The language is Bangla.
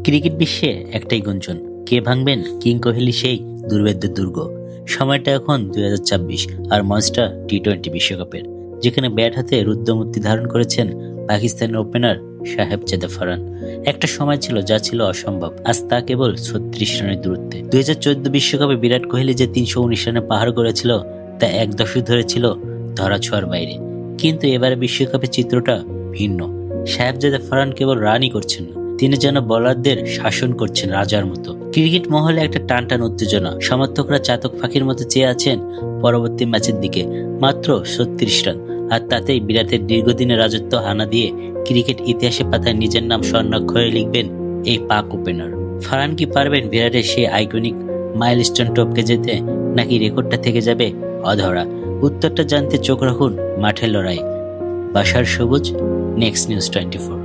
ক্রিকেট বিশ্বে একটাই গুঞ্জন, কে ভাঙবেন কিং কোহলি সেই দুর্ভেদ্য দুর্গ। সময়টা এখন 2026 আর মঞ্চটা টি-20 বিশ্বকাপের, যেখানে ব্যাট হাতে রুদ্রমূর্তি ধারণ করেছেন পাকিস্তানের ওপেনার সাহেবজাদা ফারহান। একটা সময় ছিল যা ছিল অসম্ভব, আজ তা কেবল 36 রানের দূরত্বে। 2014 বিশ্বকাপে বিরাট কোহলি যে 319 রানে পাহাড় করেছিল তা এক দশক ধরে ছিল ধরাছোঁয়ার বাইরে। কিন্তু এবারে বিশ্বকাপের চিত্রটা ভিন্ন। সাহেবজাদা ফারহান কেবল রানই করছেন না, তিনি যেন বোলারদের শাসন করছেন রাজার মতো। ক্রিকেট মহলে একটা টানটান উত্তেজনা, সমর্থকরা চাতক পাখির মতো চেয়ে আছেন পরবর্তী ম্যাচের দিকে। মাত্র 36 রান, আর তাতেই বিরাটের দীর্ঘদিনের রাজত্ব হানা দিয়ে ক্রিকেট ইতিহাসে পাতায় নিজের নাম স্বর্ণাক্ষরে লিখবেন এই পাক ওপেনার। ফারহান কি পারবেন বিরাটের সেই আইকনিক মাইলস্টোন টপকে যেতে, নাকি রেকর্ডটা থেকে যাবে অধরা? উত্তরটা জানতে চোখ রাখুন মাঠের লড়াই। বাশার সবুজ, নেক্সট নিউজ 24।